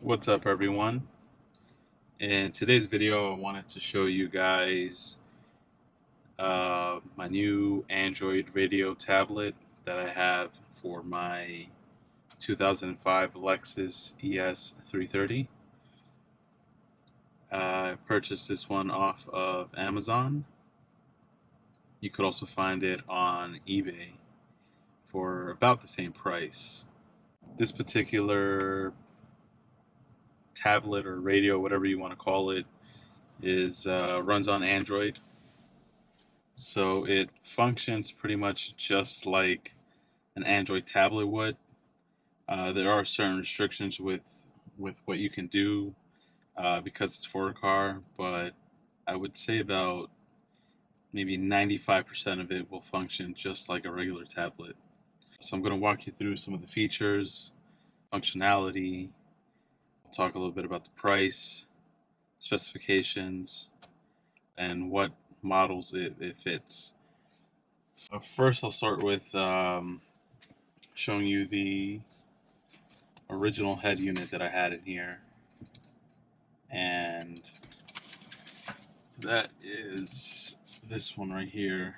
What's up, everyone? In today's video I wanted to show you guys my new Android radio tablet that I have for my 2005 LEXUS ES330. I purchased this one off of Amazon. You could also find it on eBay for about the same price. This particular tablet or radio, whatever you want to call it, is runs on Android, so it functions pretty much just like an Android tablet would. There are certain restrictions with what you can do because it's for a car, but I would say about maybe 95% of it will function just like a regular tablet. So I'm going to walk you through some of the features, functionality, talk a little bit about the price, specifications, and what models it fits. So first I'll start with showing you the original head unit that I had in here, and that is this one right here.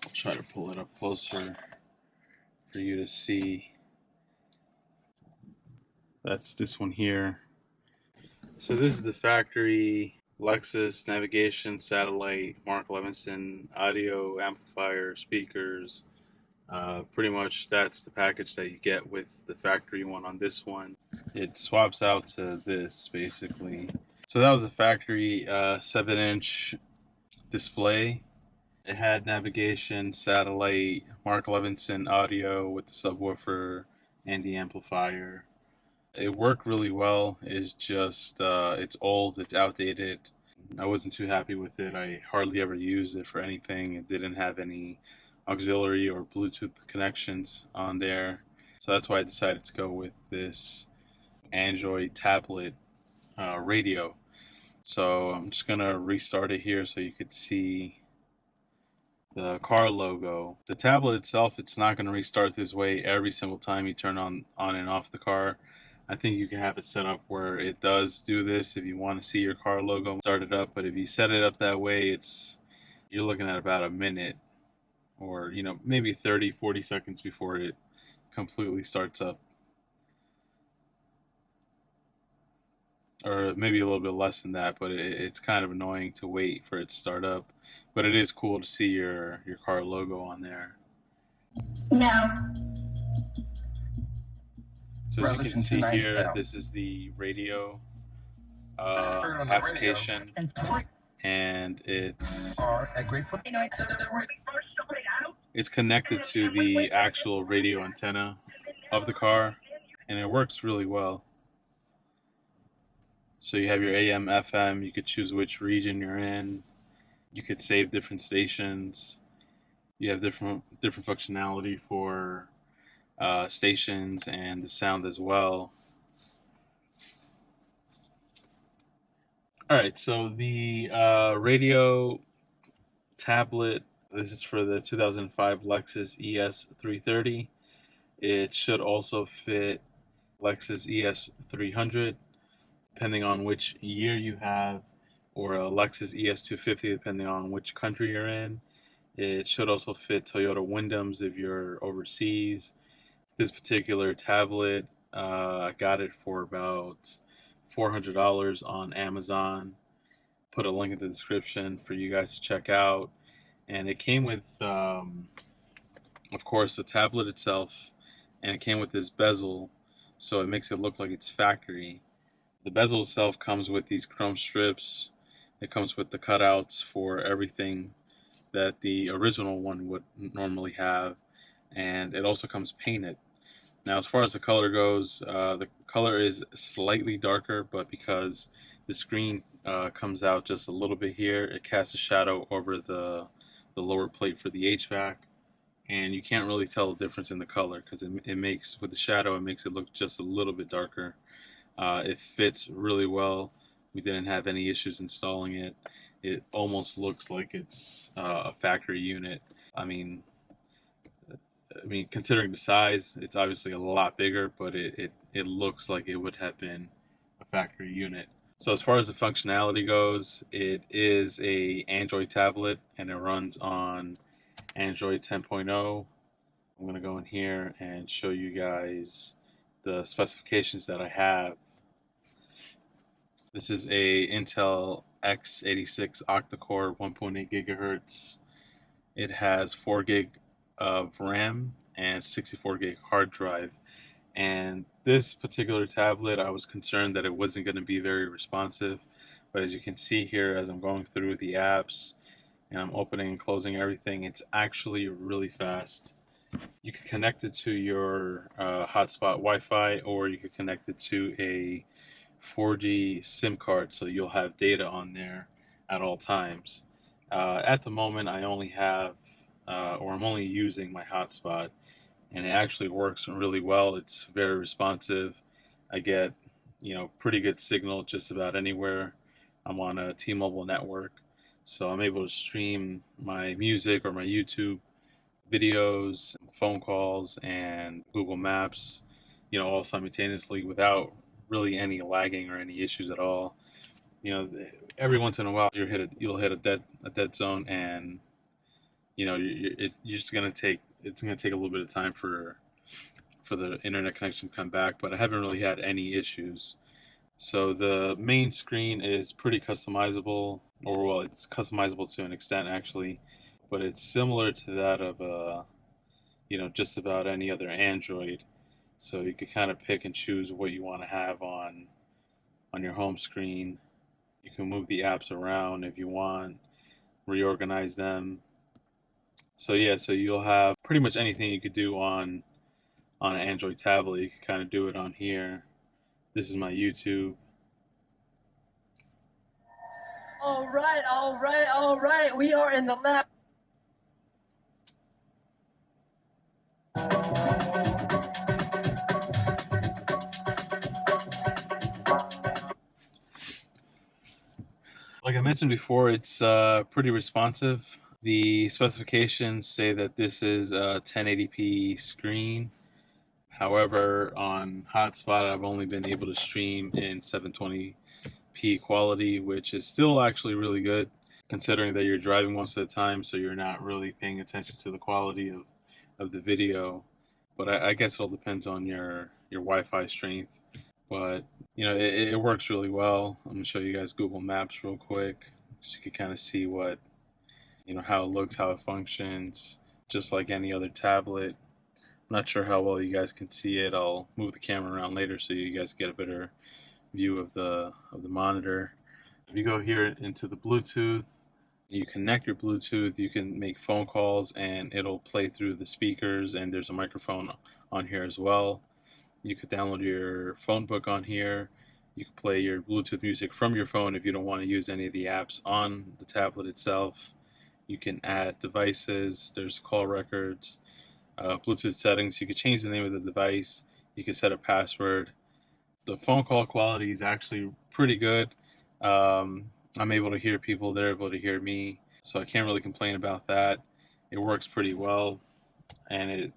I'll try to pull it up closer for you to see. That's this one here. So this is the factory LEXUS navigation, satellite, Mark Levinson audio, amplifier, speakers. Pretty much that's the package that you get with the factory one on this one. It swaps out to this basically. So that was the factory 7-inch display. It had navigation, satellite, Mark Levinson audio with the subwoofer and the amplifier. It worked really well. It's just it's old, it's outdated. I wasn't too happy with it. I hardly ever used it for anything. It didn't have any auxiliary or Bluetooth connections on there, so that's why I decided to go with this Android tablet radio. So I'm just gonna restart it here so you could see the car logo. The tablet itself, it's not going to restart this way every single time you turn on and off the car. I think you can have it set up where it does do this if you want to see your car logo start it up, but if you set it up that way, you're looking at about a minute or maybe 30-40 seconds before it completely starts up, or maybe a little bit less than that, but it's kind of annoying to wait for it to start up. But it is cool to see your car logo on there. No. So as you can see here, this is the radio application, and it's connected to the actual radio antenna of the car, and it works really well. So you have your AM, FM, you could choose which region you're in, you could save different stations, you have different functionality for stations and the sound as well. Alright, so the radio tablet, this is for the 2005 LEXUS ES330. It should also fit LEXUS ES300, depending on which year you have, or a LEXUS ES250, depending on which country you're in. It should also fit Toyota Windoms if you're overseas. This particular tablet, I got it for about $400 on Amazon. Put a link in the description for you guys to check out. And it came with, of course, the tablet itself, and it came with this bezel, so it makes it look like it's factory. The bezel itself comes with these chrome strips. It comes with the cutouts for everything that the original one would normally have, and it also comes painted. Now, as far as the color goes, the color is slightly darker, but because the screen comes out just a little bit here, it casts a shadow over the lower plate for the HVAC, and you can't really tell the difference in the color because it makes, with the shadow, it makes it look just a little bit darker. It fits really well. We didn't have any issues installing it. It almost looks like it's a factory unit. I mean, I mean, considering the size, it's obviously a lot bigger, but it looks like it would have been a factory unit. So as far as the functionality goes, it is a Android tablet and it runs on Android 10.0. I'm going to go in here and show you guys the specifications that I have. This is a Intel X86 Octa-Core 1.8 gigahertz. It has 4 gig of RAM and 64 gig hard drive. And this particular tablet, I was concerned that it wasn't going to be very responsive. But as you can see here, as I'm going through the apps and I'm opening and closing everything, it's actually really fast. You can connect it to your hotspot Wi-Fi, or you could connect it to a 4G SIM card, so you'll have data on there at all times. At the moment, I only have, or I'm only using my hotspot, and it actually works really well. It's very responsive. I get, pretty good signal just about anywhere. I'm on a T-Mobile network, so I'm able to stream my music or my YouTube videos, phone calls, and Google Maps, all simultaneously without really any lagging or any issues at all. Every once in a while you'll hit a dead zone, and you're just gonna take it's gonna take a little bit of time for the internet connection to come back. But I haven't really had any issues. So the main screen is pretty customizable, or well, it's customizable to an extent actually, but it's similar to that of just about any other Android. So you could kind of pick and choose what you want to have on your home screen. You can move the apps around if you want, reorganize them. So yeah, so you'll have pretty much anything you could do on an Android tablet. You can kind of do it on here. This is my YouTube. All right, all right, all right. We are in the lab. Like I mentioned before, it's pretty responsive. The specifications say that this is a 1080p screen. However, on hotspot, I've only been able to stream in 720p quality, which is still actually really good, considering that you're driving most of the time, so you're not really paying attention to the quality of the video. But I guess it all depends on your Wi-Fi strength. But it works really well. I'm gonna show you guys Google Maps real quick, so you can kind of see what how it looks, how it functions, just like any other tablet. I'm not sure how well you guys can see it. I'll move the camera around later so you guys get a better view of the monitor. If you go here into the Bluetooth, you connect your Bluetooth, you can make phone calls and it'll play through the speakers, and there's a microphone on here as well. You could download your phone book on here. You can play your Bluetooth music from your phone if you don't want to use any of the apps on the tablet itself. You can add devices, there's call records, Bluetooth settings. You could change the name of the device. You can set a password. The phone call quality is actually pretty good. I'm able to hear people, they're able to hear me, so I can't really complain about that. It works pretty well, and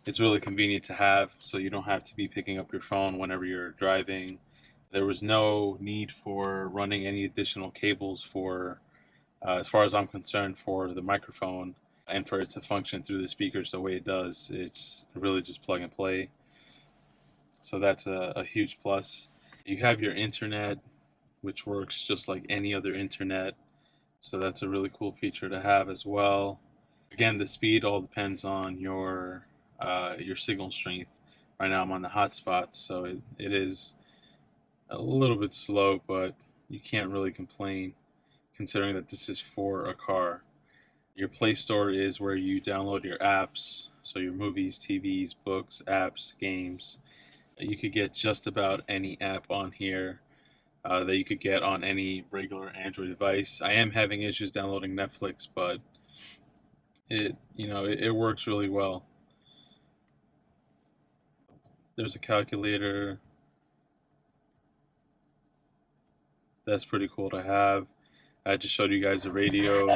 it's really convenient to have, so you don't have to be picking up your phone whenever you're driving. There was no need for running any additional cables for, as far as I'm concerned, for the microphone and for it to function through the speakers the way it does. It's really just plug and play. So that's a huge plus. You have your internet, which works just like any other internet. So that's a really cool feature to have as well. Again, the speed all depends on your signal strength. Right now I'm on the hotspot, so it is a little bit slow, but you can't really complain considering that this is for a car. Your Play Store is where you download your apps, so your movies, TVs, books, apps, games. You could get just about any app on here that you could get on any regular Android device. I am having issues downloading Netflix, but it works really well. There's a calculator. That's pretty cool to have. I just showed you guys the radio.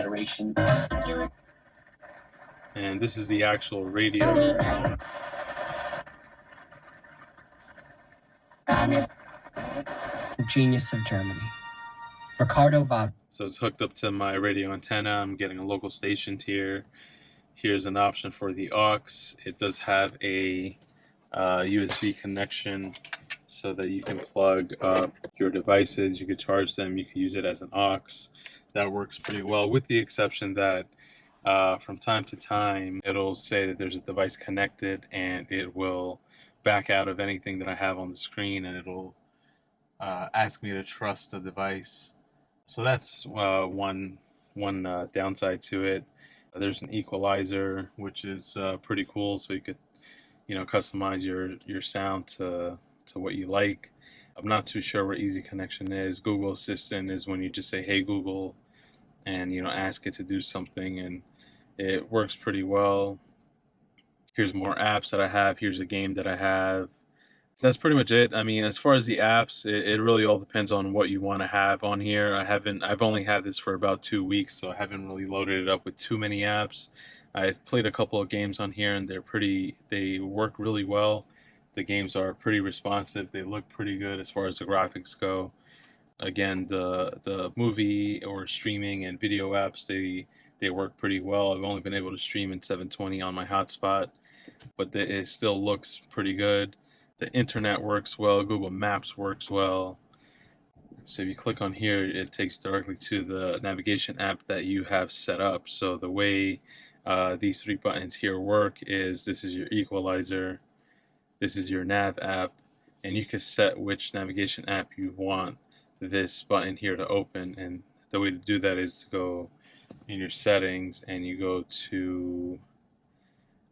And this is the actual radio. Genius of Germany. Ricardo Wagner. So it's hooked up to my radio antenna. I'm getting a local station here. Here's an option for the aux. It does have a USB connection so that you can plug up your devices. You could charge them. You could use it as an aux. That works pretty well, with the exception that from time to time it'll say that there's a device connected, and it will back out of anything that I have on the screen, and it'll ask me to trust the device. So that's one downside to it. There's an equalizer, which is pretty cool, so you could customize your sound to what you like. I'm not too sure where Easy Connection is. Google Assistant is when you just say, "Hey Google," and ask it to do something, and it works pretty well. Here's more apps that I have. Here's a game that I have. That's pretty much it. I mean, as far as the apps, it really all depends on what you want to have on here. I've only had this for about 2 weeks, so I haven't really loaded it up with too many apps. I've played a couple of games on here, and they work really well. The games are pretty responsive. They look pretty good as far as the graphics go. Again, the movie or streaming and video apps, they work pretty well. I've only been able to stream in 720 on my hotspot, but it still looks pretty good. The internet works well. Google Maps works well. So if you click on here, it takes directly to the navigation app that you have set up. So the way these 3 buttons here work is, this is your equalizer, this is your nav app, and you can set which navigation app you want this button here to open. And the way to do that is to go in your settings, and you go to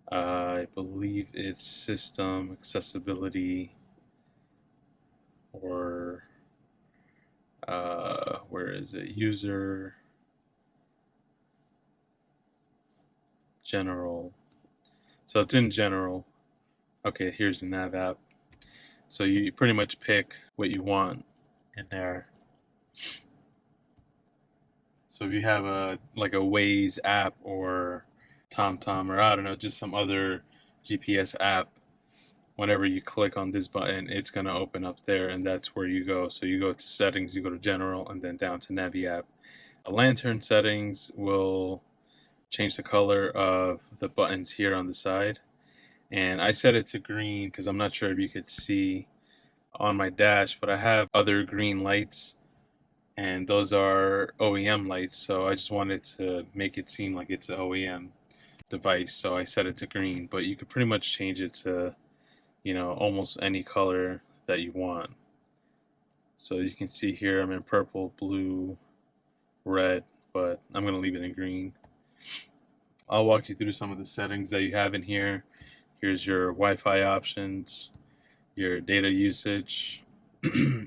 I believe it's system accessibility, or where is it? User general. So it's in general. Okay, here's the nav app. So you pretty much pick what you want in there. So if you have a Waze app, or TomTom, or I don't know, just some other GPS app, whenever you click on this button, it's going to open up there, and that's where you go. So you go to settings, you go to general, and then down to Navi app. A lantern settings will change the color of the buttons here on the side, and I set it to green because I'm not sure if you could see on my dash, but I have other green lights, and those are OEM lights, so I just wanted to make it seem like it's an OEM device, so I set it to green. But you could pretty much change it to almost any color that you want. So you can see here I'm in purple, blue, red, but I'm going to leave it in green. I'll walk you through some of the settings that you have in here. Here's your Wi-Fi options, your data usage,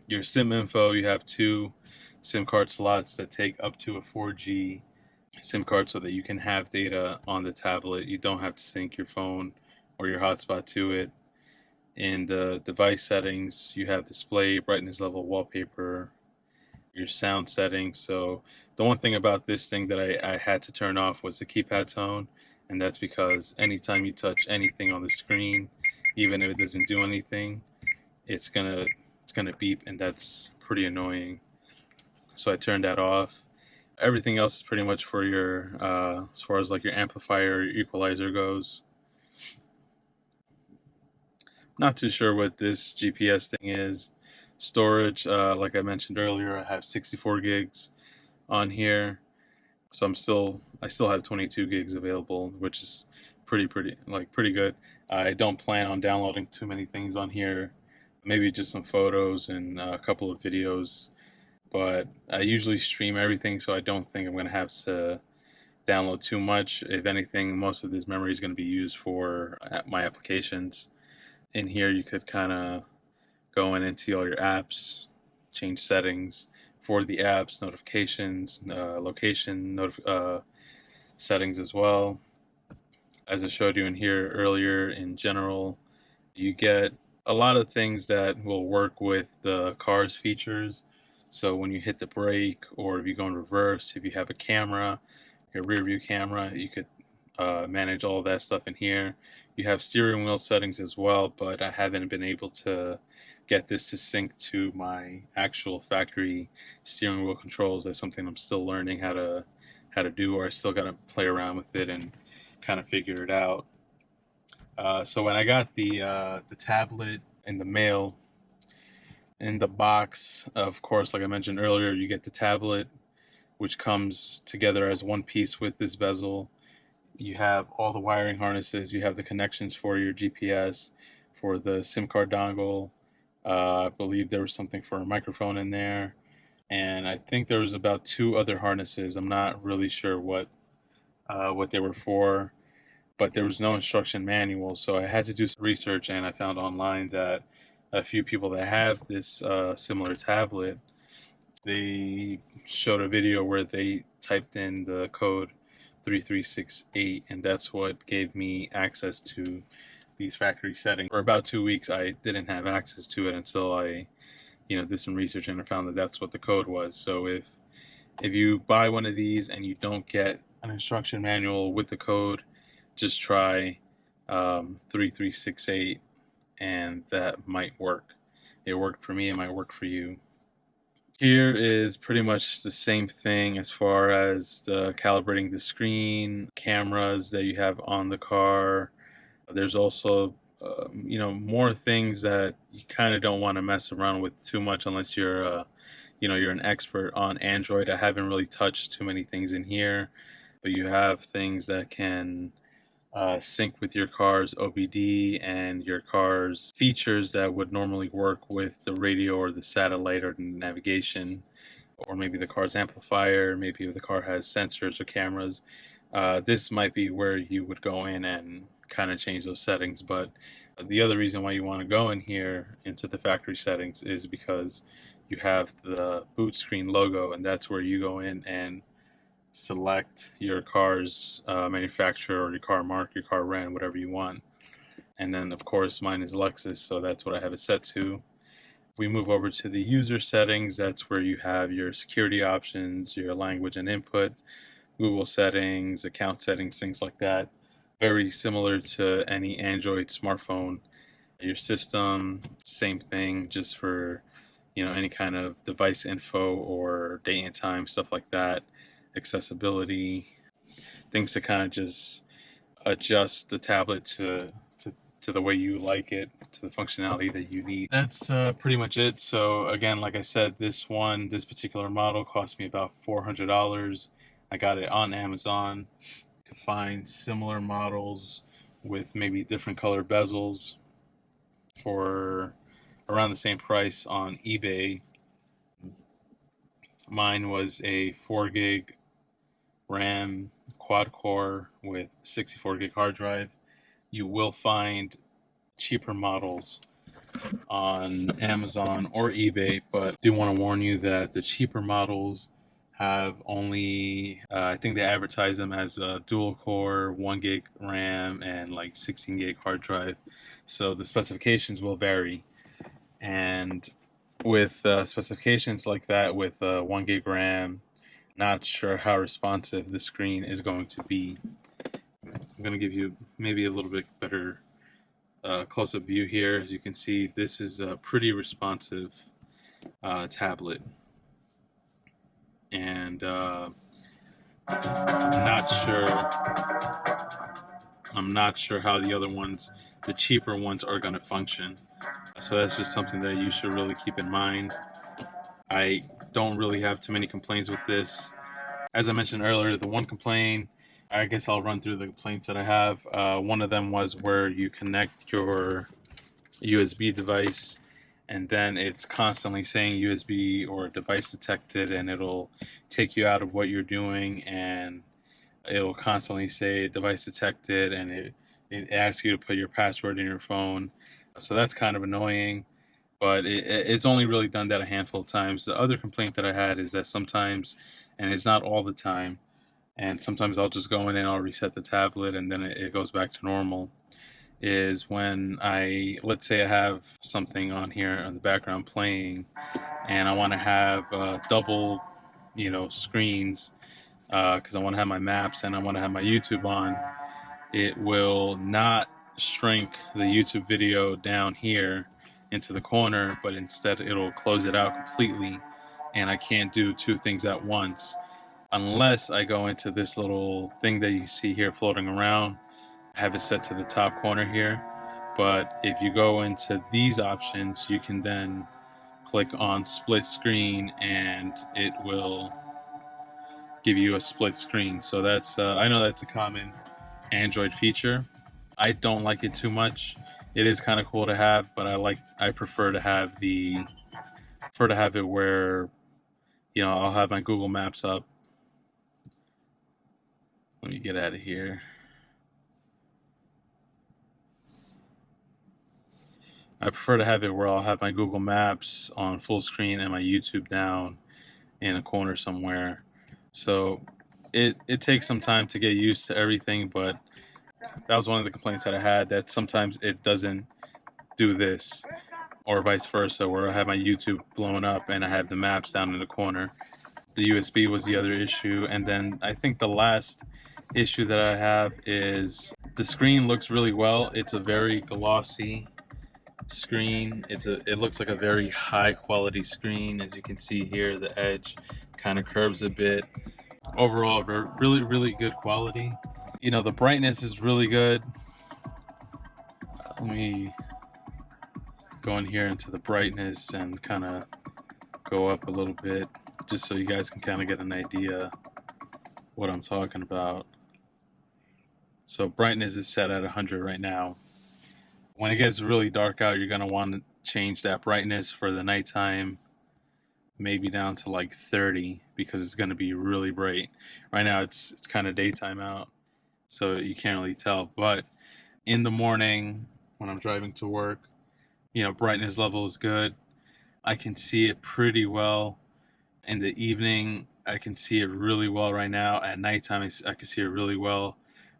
your SIM info. You have 2 SIM card slots that take up to a 4G SIM card, so that you can have data on the tablet. You don't have to sync your phone or your hotspot to it. In the device settings, you have display, brightness level, wallpaper, your sound settings. So the one thing about this thing that I had to turn off was the keypad tone, and that's because anytime you touch anything on the screen, even if it doesn't do anything, it's gonna beep, and that's pretty annoying. So I turned that off. Everything else is pretty much for your as far as your amplifier or your equalizer goes. Not too sure what this GPS thing is. Storage, like I mentioned earlier, I have 64 gigs on here, so I still have 22 gigs available, which is pretty good. I don't plan on downloading too many things on here, maybe just some photos and a couple of videos, but I usually stream everything, so I don't think I'm going to have to download too much. If anything, most of this memory is going to be used for my applications. In here you could kind of go in and see all your apps, change settings for the apps, notifications, location settings as well. As I showed you in here earlier, in general, you get a lot of things that will work with the car's features. So when you hit the brake, or if you go in reverse, if you have a camera, your rear view camera, you could manage all that stuff in here. You have steering wheel settings as well, but I haven't been able to get this to sync to my actual factory steering wheel controls. That's something I'm still learning how to do, or I still got to play around with it and kind of figure it out. So when I got the tablet in the mail, in the box, of course, like I mentioned earlier, you get the tablet, which comes together as one piece with this bezel. You have all the wiring harnesses, you have the connections for your GPS, for the SIM card dongle. I believe there was something for a microphone in there. And I think there was about 2 other harnesses. I'm not really sure what they were for, but there was no instruction manual. So I had to do some research, and I found online that a few people that have this similar tablet, they showed a video where they typed in the code 3368, and that's what gave me access to these factory settings. For about 2 weeks, I didn't have access to it until I, did some research and I found that that's what the code was. So if you buy one of these and you don't get an instruction manual with the code, just try 3368, and that might work. It worked for me, it might work for you. Here is pretty much the same thing as far as the calibrating the screen, cameras that you have on the car. There's also more things that you kind of don't want to mess around with too much unless you're you're an expert on Android. I haven't really touched too many things in here, but you have things that can sync with your car's OBD and your car's features that would normally work with the radio or the satellite or the navigation, or maybe the car's amplifier, maybe if the car has sensors or cameras. This might be where you would go in and kind of change those settings. But the other reason why you want to go in here into the factory settings is because you have the boot screen logo, and that's where you go in and select your car's manufacturer, or your car mark, your car brand, whatever you want. And then of course mine is Lexus, so that's what I have it set to. We move over to the user settings. That's where you have your security options, your language and input, Google settings, account settings, things like that. Very similar to any Android smartphone. Your system, same thing, just for any kind of device info or date and time, stuff like that. Accessibility, things to kind of just adjust the tablet to the way you like it, to the functionality that you need. That's pretty much it. So again, like I said, this particular model cost me about $400. I got it on Amazon. You can find similar models with maybe different color bezels for around the same price on eBay. Mine was a 4 gig RAM quad core with 64 gig hard drive. You will find cheaper models on Amazon or eBay, but I do want to warn you that the cheaper models have only, I think they advertise them as a dual core, 1 gig RAM, and like 16 gig hard drive. So the specifications will vary. And with specifications like that, with 1 gig RAM, not sure how responsive the screen is going to be. I'm going to give you maybe a little bit better close-up view here. As you can see, this is a pretty responsive tablet, and I'm not sure how the other ones, the cheaper ones, are going to function. So that's just something that you should really keep in mind. I don't really have too many complaints with this. As I mentioned earlier, the one complaint, I guess I'll run through the complaints that I have. One of them was where you connect your USB device, and then it's constantly saying USB or device detected, and it'll take you out of what you're doing, and it'll constantly say device detected, and it asks you to put your password in your phone. So that's kind of annoying, but it's only really done that a handful of times. The other complaint that I had is that sometimes, and it's not all the time, and sometimes I'll just go in and I'll reset the tablet and then it goes back to normal, is when let's say I have something on here in the background playing, and I want to have double, screens, because I want to have my maps and I want to have my YouTube on. it will not shrink the YouTube video down here into the corner, but instead it'll close it out completely, and I can't do two things at once unless I go into this little thing that you see here floating around. I have it set to the top corner here, but if you go into these options, you can then click on split screen and it will give you a split screen. So that's I know that's a common Android feature. I don't like it too much. It is kind of cool to have, but I prefer to have it where, you know, I'll have my Google Maps up. Let me get out of here. I prefer to have it where I'll have my Google Maps on full screen and my YouTube down in a corner somewhere. So it takes some time to get used to everything, but that was one of the complaints that I had, that sometimes it doesn't do this, or vice versa, where I have my YouTube blown up and I have the maps down in the corner. The USB was the other issue, and then I think the last issue that I have is the screen looks really well. It's a very glossy screen. It looks like a very high quality screen. As you can see here, the edge kind of curves a bit. Overall, really good quality. You know, the brightness is really good. Let me go in here into the brightness and kind of go up a little bit, just so you guys can kind of get an idea what I'm talking about. So brightness is set at 100 right now. When it gets really dark out, you're going to want to change that brightness for the nighttime, maybe down to like 30, because it's going to be really bright. Right now it's kind of daytime out, so you can't really tell. But in the morning when I'm driving to work, you know, brightness level is good. I can see it pretty well. In the evening, I can see it really well right now. At nighttime, I can see it really well.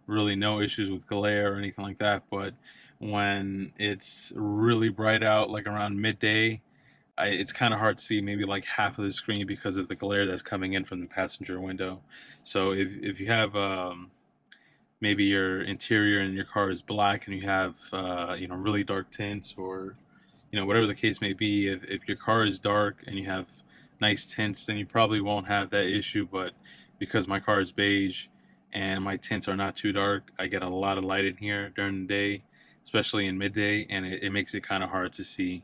Really no issues with glare or anything like that. But when it's really bright out, like around midday, it's kind of hard to see maybe like half of the screen because of the glare that's coming in from the passenger window. So if you have maybe your interior in your car is black and you have you know, really dark tints, or you know, whatever the case may be, if your car is dark and you have nice tints, then you probably won't have that issue. But because my car is beige and my tints are not too dark, I get a lot of light in here during the day, especially in midday, and it makes it kind of hard to see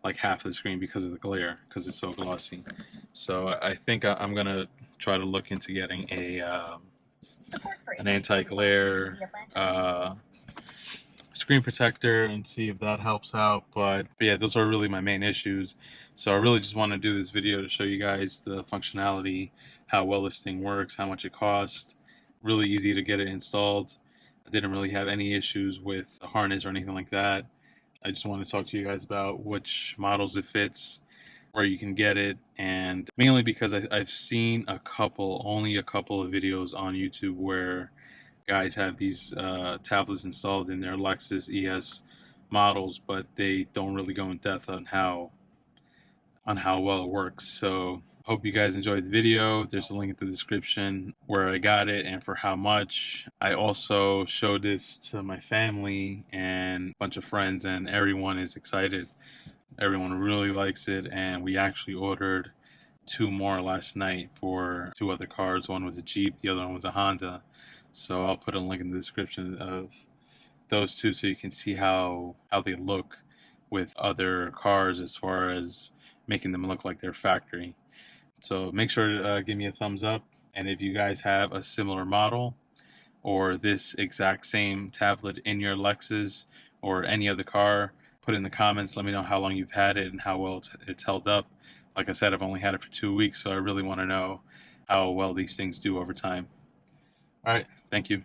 like half of the screen because of the glare, because it's so glossy. So I think I'm gonna try to look into getting an anti-glare screen protector and see if that helps out. But yeah, those are really my main issues. So I really just want to do this video to show you guys the functionality, how well this thing works, how much it costs. Really easy to get it installed. I didn't really have any issues with the harness or anything like that. I just want to talk to you guys about which models it fits, where you can get it, and mainly because I've seen only a couple of videos on YouTube where guys have these tablets installed in their LEXUS ES models, but they don't really go in depth on how well it works. So hope you guys enjoyed the video. There's a link in the description where I got it and for how much. I also showed this to my family and a bunch of friends, and everyone is excited. Everyone really likes it, and we actually ordered 2 more last night for 2 other cars. One was a Jeep, the other one was a Honda. So I'll put a link in the description of those 2 so you can see how they look with other cars, as far as making them look like they're factory. So make sure to give me a thumbs up, and if you guys have a similar model or this exact same tablet in your Lexus or any other car, put it in the comments. Let me know how long you've had it and how well it's held up. Like I said, I've only had it for 2 weeks, so I really want to know how well these things do over time. All right, thank you.